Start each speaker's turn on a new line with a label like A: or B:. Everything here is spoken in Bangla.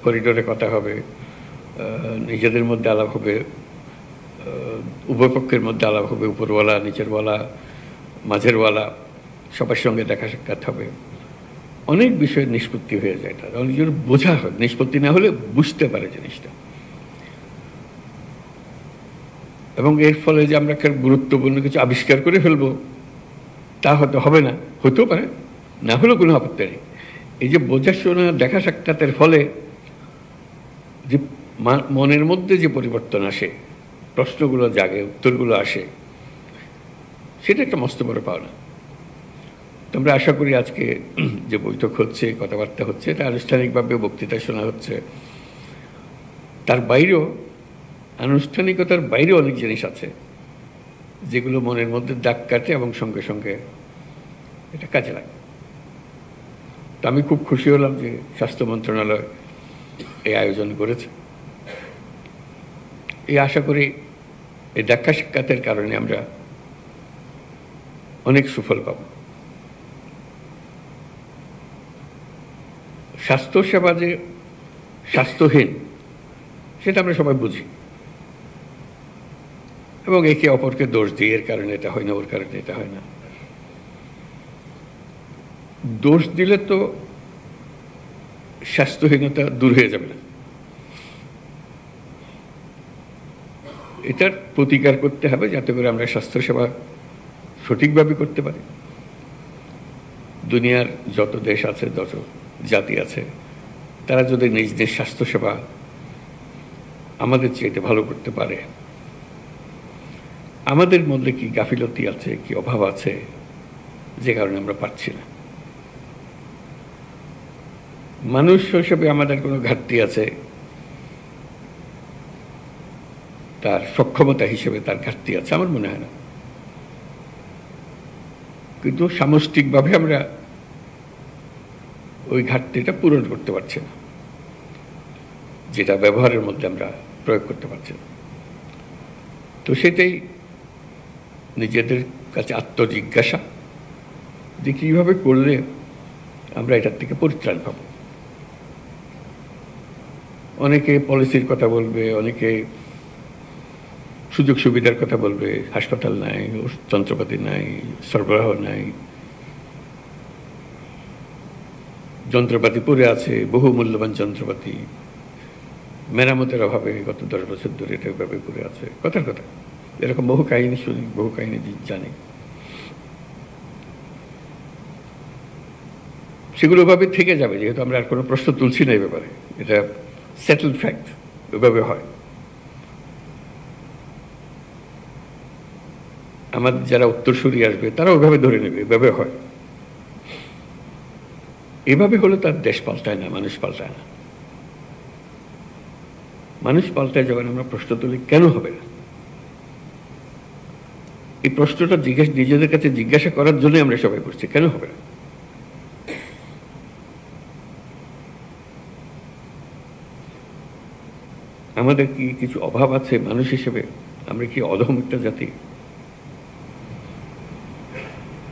A: করিডোরে কথা হবে, নিজেদের মধ্যে আলাপ হবে, উভয় পক্ষের মধ্যে আলাপ হবে, উপরওয়ালা নিচেরওয়ালা মাঝেরওয়ালা সবার সঙ্গে দেখা সাক্ষাৎ হবে। অনেক বিষয়ের নিষ্পত্তি হয়ে যায়, তার অনেক জন বোঝা হয়, নিষ্পত্তি না হলে বুঝতে পারে জিনিসটা। এবং এর ফলে যে আমরা একটা গুরুত্বপূর্ণ কিছু আবিষ্কার করে ফেলবো তা হয়তো হবে না, হতেও পারে, না হলেও কোনো আপত্তি নেই। এই যে বোঝাশোনা দেখা সাক্ষাতের ফলে যে মনের মধ্যে যে পরিবর্তন আসে, প্রশ্নগুলো জাগে, উত্তরগুলো আসে, সেটা একটা মস্ত বড় পাওনা। তোমরা আশা করি আজকে যে বৈঠক হচ্ছে, কথাবার্তা হচ্ছে, এটা আনুষ্ঠানিকভাবে বক্তৃতা শোনা হচ্ছে, তার বাইরেও, আনুষ্ঠানিকতার বাইরেও অনেক জিনিস আছে যেগুলো মনের মধ্যে দাগ কাটে এবং সঙ্গে সঙ্গে এটা কাজে লাগে। তো আমি খুব খুশি হলাম যে স্বাস্থ্য মন্ত্রণালয় এই আয়োজন করেছে। এই আশা করি এই দেখা সাক্ষাতের কারণে আমরা অনেক সুফল পাব। স্বাস্থ্যসেবা যে স্বাস্থ্যহীন সেটা আমরা সবাই বুঝি এবং একে অপরকে দোষ দিই, এর কারণে এটা হয় না, ওর কারণে এটা হয় না। দোষ দিলে তো স্বাস্থ্যহীনতা দূর হয়ে যাবে না, এটার প্রতিকার করতে হবে যাতে করে আমরা স্বাস্থ্যসেবা সঠিকভাবে করতে পারি। দুনিয়ার যত দেশ আছে, যত জাতি আছে, তারা যদি নিজ নিজ স্বাস্থ্যসেবা আমাদের চাইতে ভালো করতে পারে, আমাদের মধ্যে কি গাফিলতি আছে, কি অভাব আছে যে কারণে আমরা পাচ্ছি না। মানুষ হিসেবে আমাদের কোনো ঘাটতি আছে, তার সক্ষমতা হিসেবে তার ঘাটতি আছে, আমার মনে হয় না। কিন্তু সামষ্টিকভাবে আমরা ওই ঘাটতিটা পূরণ করতে পারছি না, যেটা ব্যবহারের মধ্যে আমরা প্রয়োগ করতে পারছি না। তো সেটাই নিজেদের কাছে আত্মজিজ্ঞাসা যে কীভাবে করলে আমরা এটার থেকে পরিত্রাণ পাব। অনেকে পলিসির কথা বলবে, অনেকে সুযোগ সুবিধার কথা বলবে, হাসপাতাল নাই, যন্ত্রপাতি নাই, সরবরাহ নাই, যন্ত্রপাতি পড়ে আছে, বহু মূল্যবান যন্ত্রপাতি মেরামতের অভাবে গত 10 বছর ধরে এটা এভাবে পড়ে আছে। কথার কথা, এরকম বহু কাহিনী শুনি, বহু কাহিনী জানি। সেগুলো ওভাবে থেকে যাবে, যেহেতু আমরা আর কোনো প্রশ্ন তুলছি না এই ব্যাপারে, এটা সেটেলড ফ্যাক্ট, ওইভাবে হয়। আমাদের যারা উত্তরসূরি আসবে তারা ওইভাবে ধরে নেবে, এভাবে হয়। এভাবে হলে তার দেশ পাল্টায় না, মানুষ পাল্টায় না। মানুষ পাল্টায় যখন আমরা প্রশ্ন তুলি, কেন হবে না? এই প্রশ্নটা নিজেদের কাছে জিজ্ঞাসা করার জন্য আমরা সবাই করছি, কেন হবে না? আমাদের কি কিছু অভাব আছে মানুষ হিসেবে? আমরা কি অধম একটা জাতি?